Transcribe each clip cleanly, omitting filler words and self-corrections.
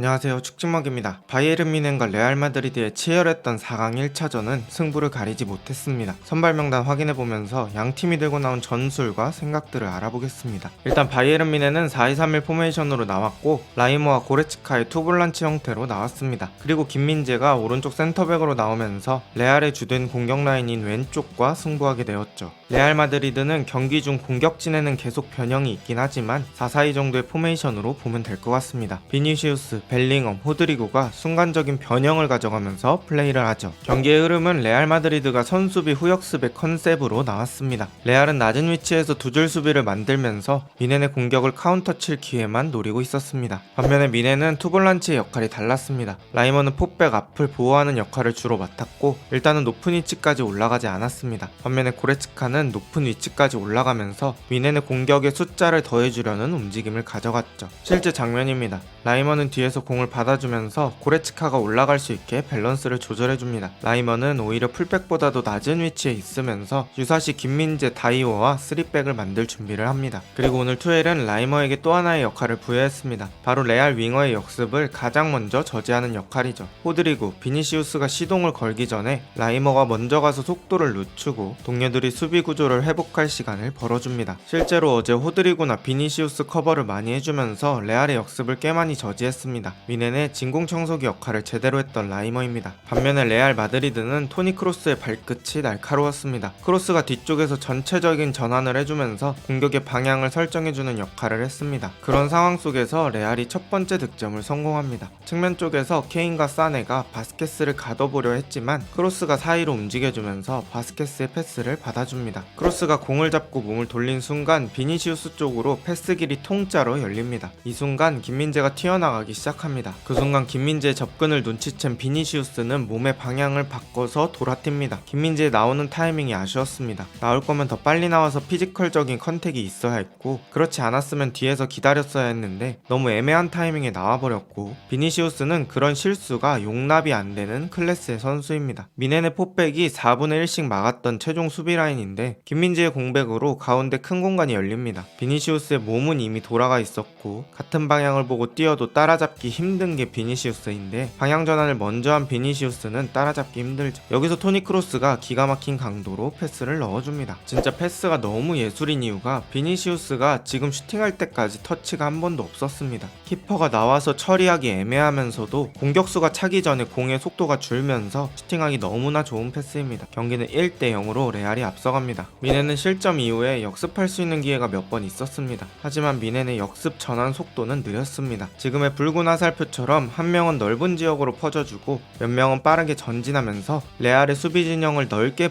안녕하세요, 축진먹입니다. 바이에른 뮌헨과 레알 마드리드의 치열했던 4강 1차전은 승부를 가리지 못했습니다. 선발 명단 확인해보면서 양 팀이 들고 나온 전술과 생각들을 알아보겠습니다. 일단 바이에른 뮌헨은 4-2-3-1 포메이션으로 나왔고 라이머와 고레츠카의 투볼란치 형태로 나왔습니다. 그리고 김민재가 오른쪽 센터백으로 나오면서 레알의 주된 공격 라인인 왼쪽과 승부하게 되었죠. 레알 마드리드는 경기 중 공격진에는 계속 변형이 있긴 하지만 4-4-2 정도의 포메이션으로 보면 될 것 같습니다. 비니시우스, 벨링엄, 호드리고가 순간적인 변형을 가져가면서 플레이를 하죠. 경기의 흐름은 레알 마드리드가 선수비 후역습의 컨셉으로 나왔습니다. 레알은 낮은 위치에서 두 줄 수비를 만들면서 뮌헨의 공격을 카운터 칠 기회만 노리고 있었습니다. 반면에 뮌헨은 투볼란치의 역할이 달랐습니다. 라이머는 포백 앞을 보호하는 역할을 주로 맡았고 일단은 높은 위치까지 올라가지 않았습니다. 반면에 고레츠카는 높은 위치까지 올라가면서 뮌헨의 공격의 숫자를 더해주려는 움직임을 가져갔죠. 실제 장면입니다. 라이머는 뒤에서 공을 받아주면서 고레츠카가 올라갈 수 있게 밸런스를 조절해줍니다. 라이머는 오히려 풀백보다도 낮은 위치에 있으면서 유사시 김민재, 다이오와 3백을 만들 준비를 합니다. 그리고 오늘 투엘은 라이머에게 또 하나의 역할을 부여했습니다. 바로 레알 윙어의 역습을 가장 먼저 저지하는 역할이죠. 호드리고, 비니시우스가 시동을 걸기 전에 라이머가 먼저 가서 속도를 늦추고 동료들이 수비 구조를 회복할 시간을 벌어줍니다. 실제로 어제 호드리고나 비니시우스 커버를 많이 해주면서 레알의 역습을 꽤 많이 저지했습니다. 뮌헨의 진공청소기 역할을 제대로 했던 라이머입니다. 반면에 레알 마드리드는 토니 크로스의 발끝이 날카로웠습니다. 크로스가 뒤쪽에서 전체적인 전환을 해주면서 공격의 방향을 설정해주는 역할을 했습니다. 그런 상황 속에서 레알이 첫 번째 득점을 성공합니다. 측면 쪽에서 케인과 사네가 바스케스를 가둬보려 했지만 크로스가 사이로 움직여주면서 바스케스의 패스를 받아줍니다. 크로스가 공을 잡고 몸을 돌린 순간 비니시우스 쪽으로 패스 길이 통짜로 열립니다. 이 순간 김민재가 튀어나가기 시작합니다. 그 순간 김민재의 접근을 눈치챈 비니시우스는 몸의 방향을 바꿔서 돌아튑니다. 김민재의 나오는 타이밍이 아쉬웠습니다. 나올 거면 더 빨리 나와서 피지컬적인 컨택이 있어야 했고 그렇지 않았으면 뒤에서 기다렸어야 했는데 너무 애매한 타이밍에 나와버렸고 비니시우스는 그런 실수가 용납이 안 되는 클래스의 선수입니다. 뮌헨의 포백이 4분의 1씩 막았던 최종 수비 라인인데 김민재의 공백으로 가운데 큰 공간이 열립니다. 비니시우스의 몸은 이미 돌아가 있었고 같은 방향을 보고 뛰어도 따라잡기 힘든 게 비니시우스인데 방향 전환을 먼저 한 비니시우스는 따라잡기 힘들죠. 여기서 토니 크로스가 기가 막힌 강도로 패스를 넣어줍니다. 진짜 패스가 너무 예술인 이유가 비니시우스가 지금 슈팅할 때까지 터치가 한 번도 없었습니다. 키퍼가 나와서 처리하기 애매하면서도 공격수가 차기 전에 공의 속도가 줄면서 슈팅하기 너무나 좋은 패스입니다. 경기는 1-0으로 레알이 앞서갑니다. 뮌헨은 실점 이후에 역습할 수 있는 기회가 몇 번 있었습니다. 하지만 뮌헨의 역습 전환 속도는 느렸습니다. 지금의 붉은 화살표처럼 한 명은 넓은 지역으로 퍼져주고 몇 명은 빠르게 전진하면서 레알의 수비 진영을 넓게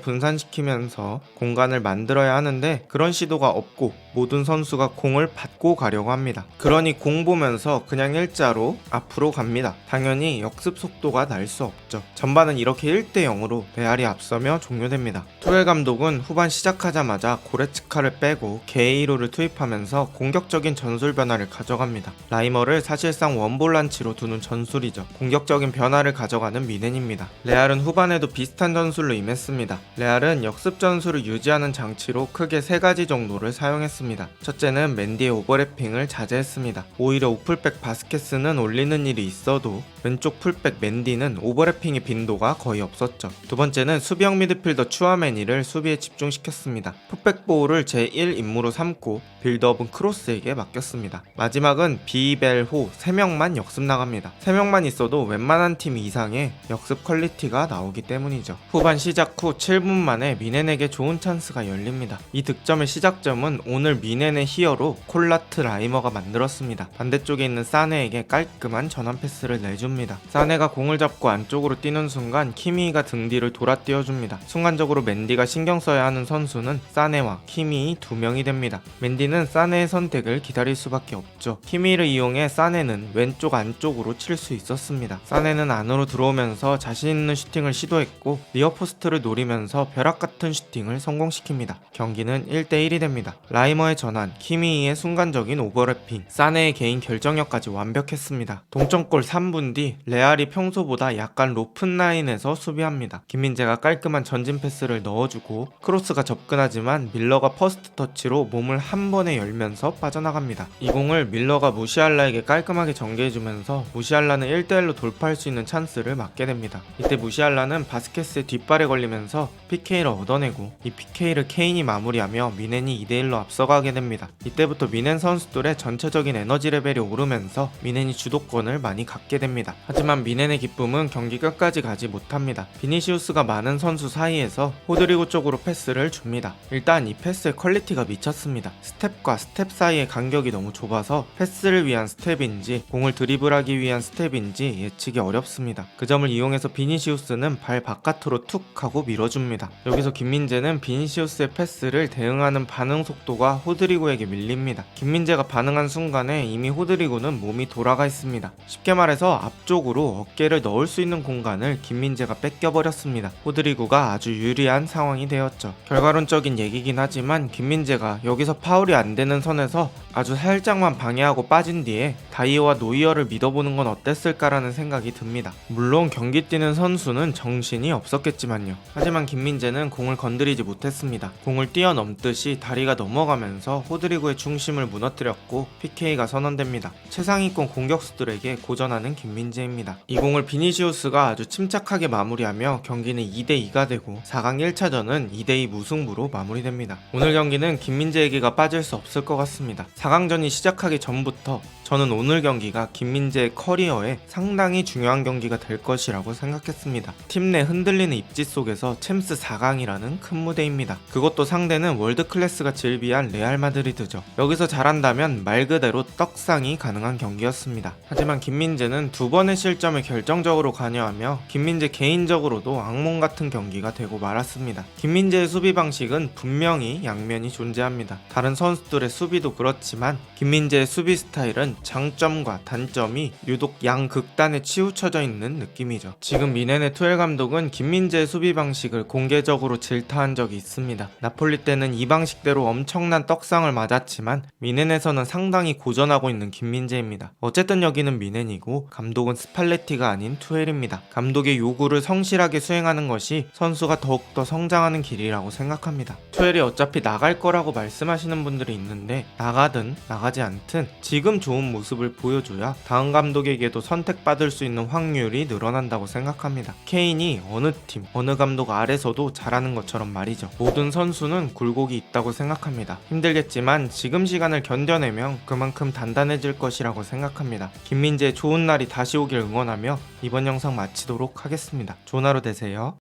분산시키면서 공간을 만들어야 하는데 그런 시도가 없고 모든 선수가 공을 받고 가려고 합니다. 그러니 공 보면서 그냥 일자로 앞으로 갑니다. 당연히 역습 속도가 날 수 없죠. 전반은 이렇게 1-0으로 레알이 앞서며 종료됩니다. 투엘 감독은 후반 시작하자마자 고레츠카를 빼고 게이로를 투입하면서 공격적인 전술 변화를 가져갑니다. 라이머를 사실상 원볼란치로 두는 전술이죠. 공격적인 변화를 가져가는 뮌헨입니다. 레알은 후반에도 비슷한 전술로 임했습니다. 레알은 역습 전술을 유지하는 장치로 크게 3가지 정도를 사용했습니다. 첫째는 맨디의 오버래핑을 자제했습니다. 오히려 오플백 바스케스는 올리는 일이 있어도 왼쪽 풀백 맨디는 오버래핑의 빈도가 거의 없었죠. 두 번째는 수비형 미드필더 추아메니를 수비에 집중시켰습니다. 풋백 보호를 제1 임무로 삼고 빌드업은 크로스에게 맡겼습니다. 마지막은 비벨호 3명만 역습 나갑니다. 3명만 있어도 웬만한 팀 이상의 역습 퀄리티가 나오기 때문이죠. 후반 시작 후 7분 만에 뮌헨에게 좋은 찬스가 열립니다. 이 득점의 시작점은 오늘 뮌헨의 히어로 콜라트 라이머가 만들었습니다. 반대쪽에 있는 사네에게 깔끔한 전환 패스를 내줍니다. 사네가 공을 잡고 안쪽으로 뛰는 순간 키미가 등 뒤를 돌아 뛰어줍니다. 순간적으로 맨디가 신경 써야 하는 선수는 사네와 키미 2명이 됩니다. 맨디는 사네의 선택을 기다릴 수밖에 없죠. 키미를 이용해 사네는 왼쪽 안쪽으로 칠 수 있었습니다. 사네는 안으로 들어오면서 자신 있는 슈팅을 시도했고 리어포스트를 노리면서 벼락같은 슈팅을 성공시킵니다. 경기는 1-1이 됩니다. 라이머의 전환, 키미의 순간적인 오버래핑, 사네의 개인 결정력까지 완벽했습니다. 동점골 3분 뒤 레알이 평소보다 약간 높은 라인에서 수비합니다. 김민재가 깔끔한 전진 패스를 넣어주고 크로스가 비니시우스가 접근하지만 밀러가 퍼스트 터치로 몸을 한 번에 열면서 빠져나갑니다. 이 공을 밀러가 무시알라에게 깔끔하게 전개해주면서 무시알라는 1대1로 돌파할 수 있는 찬스를 맞게 됩니다. 이때 무시알라는 바스케스의 뒷발에 걸리면서 PK를 얻어내고 이 PK를 케인이 마무리하며 미넨이 2대1로 앞서가게 됩니다. 이때부터 미넨 선수들의 전체적인 에너지 레벨이 오르면서 미넨이 주도권을 많이 갖게 됩니다. 하지만 미넨의 기쁨은 경기 끝까지 가지 못합니다. 비니시우스가 많은 선수 사이에서 호드리고 쪽으로 패스를 줍니다. 일단 이 패스의 퀄리티가 미쳤습니다. 스텝과 스텝 사이의 간격이 너무 좁아서 패스를 위한 스텝인지 공을 드리블하기 위한 스텝인지 예측이 어렵습니다. 그 점을 이용해서 비니시우스는 발 바깥으로 툭 하고 밀어줍니다. 여기서 김민재는 비니시우스의 패스를 대응하는 반응 속도가 호드리고에게 밀립니다. 김민재가 반응한 순간에 이미 호드리고는 몸이 돌아가 있습니다. 쉽게 말해서 앞쪽으로 어깨를 넣을 수 있는 공간을 김민재가 뺏겨버렸습니다. 호드리고가 아주 유리한 상황이 되었죠. 결과론적인 얘기긴 하지만 김민재가 여기서 파울이 안 되는 선에서 아주 살짝만 방해하고 빠진 뒤에 다이어와 노이어를 믿어보는 건 어땠을까라는 생각이 듭니다. 물론 경기 뛰는 선수는 정신이 없었겠지만요. 하지만 김민재는 공을 건드리지 못했습니다. 공을 뛰어넘듯이 다리가 넘어가면서 호드리고의 중심을 무너뜨렸고 PK가 선언됩니다. 최상위권 공격수들에게 고전하는 김민재입니다. 이 공을 비니시우스가 아주 침착하게 마무리하며 경기는 2대2가 되고 4강 1차전은 2대2 무승부로 마무리됩니다. 오늘 경기는 김민재 얘기가 빠질 수 없을 것 같습니다. 4강전이 시작하기 전부터 저는 오늘 경기가 김민재의 커리어에 상당히 중요한 경기가 될 것이라고 생각했습니다. 팀 내 흔들리는 입지 속에서 챔스 4강이라는 큰 무대입니다. 그것도 상대는 월드 클래스가 질비한 레알 마드리드죠. 여기서 잘한다면 말 그대로 떡상이 가능한 경기였습니다. 하지만 김민재는 두 번의 실점을 결정적으로 관여하며 김민재 개인적으로도 악몽 같은 경기가 되고 말았습니다. 김민재의 수비 방식은 분명히 양면이 존재합니다. 다른 선수들의 수비도 그렇지만 김민재의 수비 스타일은 장점과 단점이 유독 양극단에 치우쳐져 있는 느낌이죠. 지금 미넨의 투엘 감독은 김민재의 수비 방식을 공개적으로 질타한 적이 있습니다. 나폴리 때는 이 방식대로 엄청난 떡상을 맞았지만 미넨에서는 상당히 고전하고 있는 김민재입니다. 어쨌든 여기는 미넨이고 감독은 스팔레티가 아닌 투엘입니다. 감독의 요구를 성실하게 수행하는 것이 선수가 더욱더 성장하는 길이라고 생각합니다. 투엘이 어차피 나갈 거라고 말씀하시는 분들이 있는데 나가든 나가지 않든 지금 좋은 모습을 보여줘야 다음 감독에게도 선택받을 수 있는 확률이 늘어난다고 생각합니다. 케인이 어느 팀, 어느 감독 아래서도 잘하는 것처럼 말이죠. 모든 선수는 굴곡이 있다고 생각합니다. 힘들겠지만 지금 시간을 견뎌내면 그만큼 단단해질 것이라고 생각합니다. 김민재의 좋은 날이 다시 오길 응원하며 이번 영상 마치도록 하겠습니다. 좋은 하루 되세요.